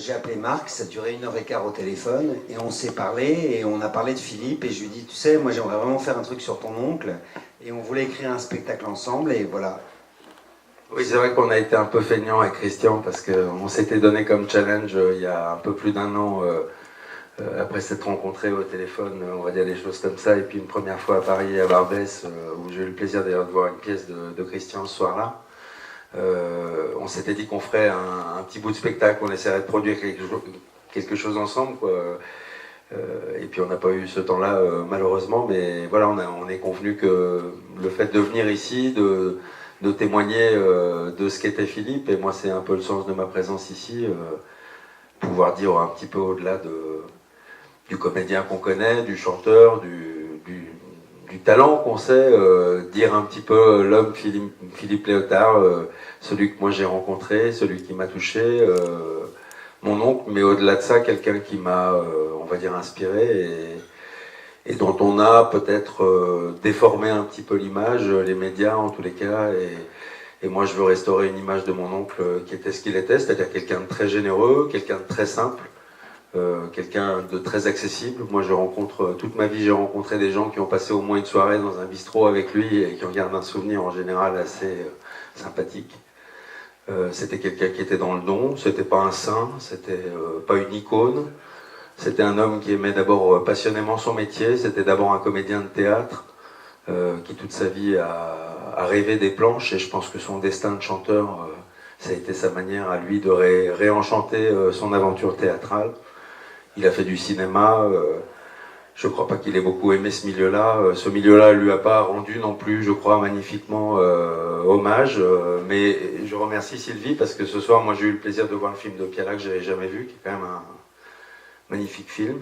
j'ai appelé Marc, ça durait 1h15 au téléphone, et on s'est parlé, et on a parlé de Philippe, et je lui ai dit, tu sais, moi j'aimerais vraiment faire un truc sur ton oncle, et on voulait écrire un spectacle ensemble, et voilà. Oui, c'est vrai qu'on a été un peu feignant avec Christian, parce qu'on s'était donné comme challenge il y a un peu plus d'un an, après s'être rencontrés au téléphone, on va dire des choses comme ça, et puis une première fois à Paris, à Barbès, où j'ai eu le plaisir d'ailleurs de voir une pièce de Christian ce soir-là. On s'était dit qu'on ferait un petit bout de spectacle, on essaierait de produire quelque chose ensemble, quoi. Et puis on n'a pas eu ce temps-là malheureusement, mais voilà, on est convenu que le fait de venir ici, de témoigner de ce qu'était Philippe, et moi c'est un peu le sens de ma présence ici, pouvoir dire un petit peu au-delà du comédien qu'on connaît, du chanteur, du talent qu'on sait, dire un petit peu l'homme Philippe Léotard, celui que moi j'ai rencontré, celui qui m'a touché, mon oncle, mais au-delà de ça, quelqu'un qui m'a, on va dire, inspiré et dont on a peut-être déformé un petit peu l'image, les médias en tous les cas, et moi je veux restaurer une image de mon oncle qui était ce qu'il était, c'est-à-dire quelqu'un de très généreux, quelqu'un de très simple, quelqu'un de très accessible. Moi je rencontre, toute ma vie j'ai rencontré des gens qui ont passé au moins une soirée dans un bistrot avec lui et qui en gardent un souvenir en général assez sympathique. C'était quelqu'un qui était dans le don, c'était pas un saint, c'était pas une icône, c'était un homme qui aimait d'abord passionnément son métier, c'était d'abord un comédien de théâtre qui toute sa vie a rêvé des planches, et je pense que son destin de chanteur, ça a été sa manière à lui de réenchanter son aventure théâtrale. Il a fait du cinéma, je ne crois pas qu'il ait beaucoup aimé ce milieu-là. Ce milieu-là ne lui a pas rendu non plus, je crois, magnifiquement hommage. Mais je remercie Sylvie parce que ce soir, moi, j'ai eu le plaisir de voir le film de Piala que je n'avais jamais vu, qui est quand même un magnifique film.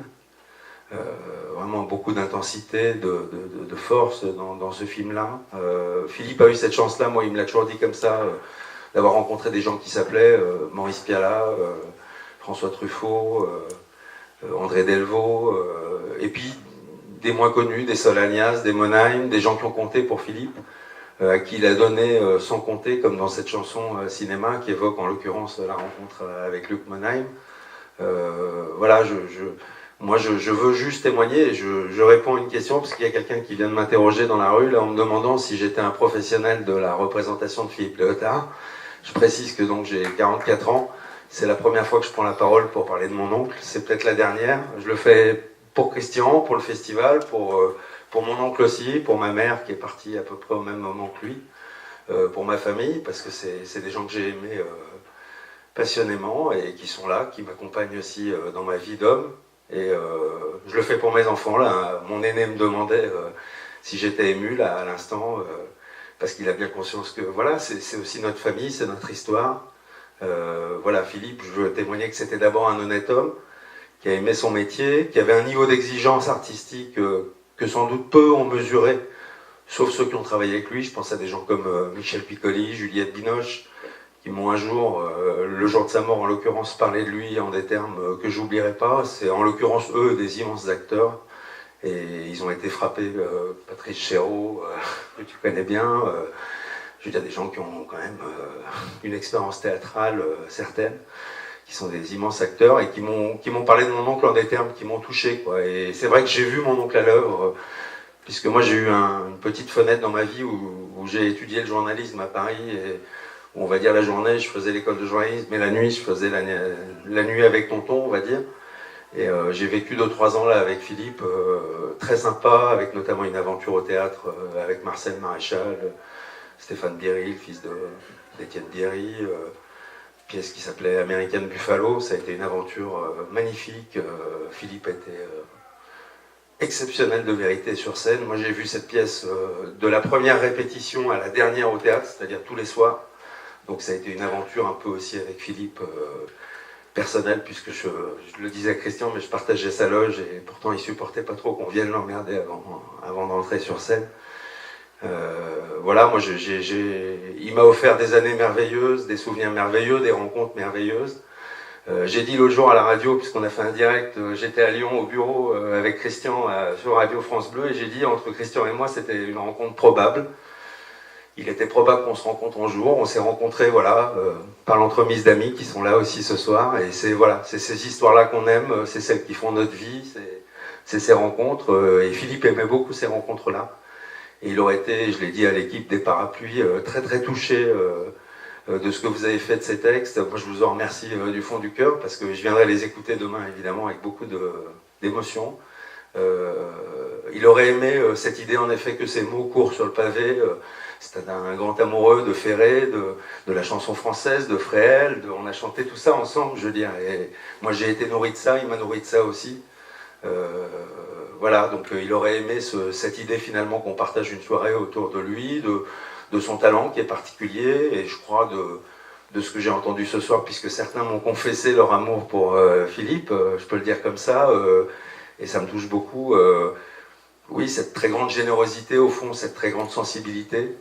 Vraiment beaucoup d'intensité, de force dans ce film-là. Philippe a eu cette chance-là, moi, il me l'a toujours dit comme ça, d'avoir rencontré des gens qui s'appelaient Maurice Piala, François Truffaut, André Delvaux, et puis des moins connus, des Solanias, des Monheim, des gens qui ont compté pour Philippe, à qui il a donné sans compter, comme dans cette chanson cinéma qui évoque en l'occurrence la rencontre avec Luc Monheim. Voilà, moi je veux juste témoigner, et je réponds à une question parce qu'il y a quelqu'un qui vient de m'interroger dans la rue là, en me demandant si j'étais un professionnel de la représentation de Philippe Léotard. Je précise que donc j'ai 44 ans. C'est la première fois que je prends la parole pour parler de mon oncle. C'est peut-être la dernière. Je le fais pour Christian, pour le festival, pour mon oncle aussi, pour ma mère qui est partie à peu près au même moment que lui, pour ma famille, parce que c'est des gens que j'ai aimés passionnément et qui sont là, qui m'accompagnent aussi dans ma vie d'homme. Et je le fais pour mes enfants. Là, mon aîné me demandait si j'étais ému là à l'instant, parce qu'il a bien conscience que voilà, c'est aussi notre famille, c'est notre histoire. Voilà, Philippe, je veux témoigner que c'était d'abord un honnête homme qui a aimé son métier, qui avait un niveau d'exigence artistique que sans doute peu ont mesuré, sauf ceux qui ont travaillé avec lui. Je pense à des gens comme Michel Piccoli, Juliette Binoche, qui m'ont un jour, le jour de sa mort en l'occurrence, parlé de lui en des termes que j'oublierai pas. C'est en l'occurrence eux des immenses acteurs, et ils ont été frappés. Patrice Chéreau, que tu connais bien. Je veux dire, des gens qui ont quand même une expérience théâtrale certaine, qui sont des immenses acteurs et qui m'ont parlé de mon oncle en des termes qui m'ont touché, quoi. Et c'est vrai que j'ai vu mon oncle à l'œuvre, puisque moi j'ai eu une petite fenêtre dans ma vie où j'ai étudié le journalisme à Paris, et où on va dire la journée je faisais l'école de journalisme, et la nuit je faisais la nuit avec tonton, on va dire. Et j'ai vécu 2-3 ans là avec Philippe, très sympa, avec notamment une aventure au théâtre avec Marcel Maréchal, Stéphane Bierry, le fils d'Étienne Bierry, pièce qui s'appelait American Buffalo. Ça a été une aventure magnifique. Philippe était exceptionnel de vérité sur scène. Moi j'ai vu cette pièce de la première répétition à la dernière au théâtre, c'est-à-dire tous les soirs. Donc ça a été une aventure un peu aussi avec Philippe, personnelle, puisque je le disais à Christian, mais je partageais sa loge, et pourtant il supportait pas trop qu'on vienne l'emmerder avant d'entrer sur scène. Voilà, moi il m'a offert des années merveilleuses, des souvenirs merveilleux, des rencontres merveilleuses. J'ai dit l'autre jour à la radio, puisqu'on a fait un direct, j'étais à Lyon au bureau avec Christian sur Radio France Bleu, et j'ai dit entre Christian et moi c'était une rencontre probable. il était probable qu'on se rencontre un jour. On s'est rencontrés voilà, par l'entremise d'amis qui sont là aussi ce soir. Et c'est voilà, ces histoires-là qu'on aime, c'est celles qui font notre vie, c'est ces rencontres. Et Philippe aimait beaucoup ces rencontres-là. Et il aurait été, je l'ai dit à l'équipe des Parapluies, très très touché de ce que vous avez fait de ces textes. Moi je vous en remercie du fond du cœur parce que je viendrai les écouter demain évidemment avec beaucoup d'émotion. Il aurait aimé cette idée en effet que ces mots courent sur le pavé. C'était un grand amoureux de Ferré, de la chanson française, de Fréhel. On a chanté tout ça ensemble, je veux dire. Et moi j'ai été nourri de ça, il m'a nourri de ça aussi. Voilà, donc il aurait aimé cette idée finalement qu'on partage une soirée autour de lui, de son talent qui est particulier, et je crois de ce que j'ai entendu ce soir, puisque certains m'ont confessé leur amour pour Philippe, je peux le dire comme ça, et ça me touche beaucoup. Oui, cette très grande générosité au fond, cette très grande sensibilité,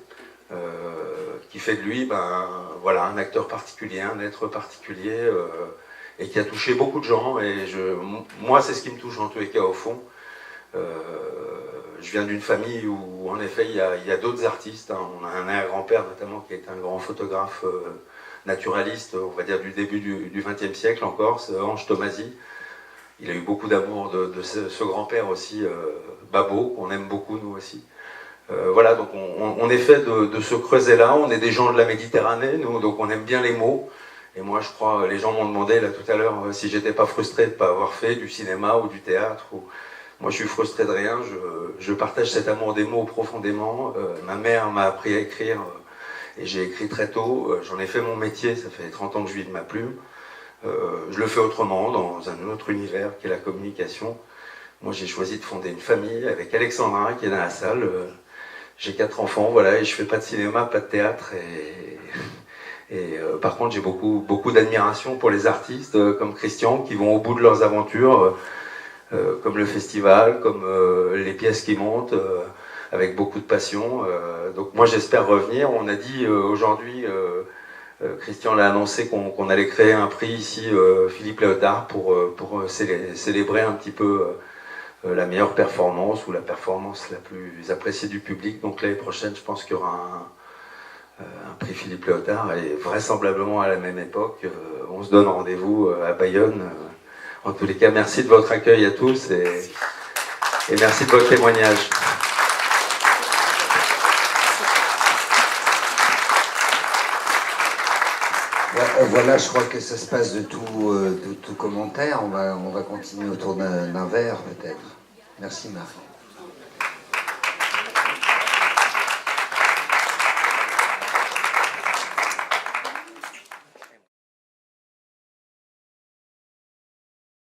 qui fait de lui voilà, un acteur particulier, un être particulier, et qui a touché beaucoup de gens, et moi c'est ce qui me touche en tous les cas au fond. Je viens d'une famille où en effet il y a d'autres artistes, hein. On a un arrière-grand-père notamment qui est un grand photographe naturaliste, on va dire du début du XXe siècle encore, c'est Ange Tomasi. Il a eu beaucoup d'amour de ce grand-père aussi, Babo, qu'on aime beaucoup nous aussi. Voilà, donc on est fait de ce creuset-là, on est des gens de la Méditerranée, nous, donc on aime bien les mots. Et moi, je crois, les gens m'ont demandé là tout à l'heure si j'étais pas frustré de ne pas avoir fait du cinéma ou du théâtre. Moi, je suis frustré de rien. Je partage cet amour des mots profondément. Ma mère m'a appris à écrire et j'ai écrit très tôt. J'en ai fait mon métier. Ça fait 30 ans que je vis de ma plume. Je le fais autrement, dans un autre univers qui est la communication. Moi, j'ai choisi de fonder une famille avec Alexandra qui est dans la salle. J'ai 4 enfants, voilà, et je fais pas de cinéma, pas de théâtre. Par contre, j'ai beaucoup d'admiration pour les artistes comme Christian qui vont au bout de leurs aventures, comme le festival, comme les pièces qui montent, avec beaucoup de passion. Donc moi, j'espère revenir. On a dit aujourd'hui, Christian l'a annoncé qu'on allait créer un prix ici, Philippe Léotard, pour célébrer un petit peu la meilleure performance ou la performance la plus appréciée du public. Donc l'année prochaine, je pense qu'il y aura un prix Philippe Léotard, et vraisemblablement à la même époque, on se donne rendez-vous à Bayonne. En tous les cas, merci de votre accueil à tous et merci de votre témoignage. Voilà, je crois que ça se passe de tout commentaire. On va continuer autour d'un verre peut-être. Merci Marc.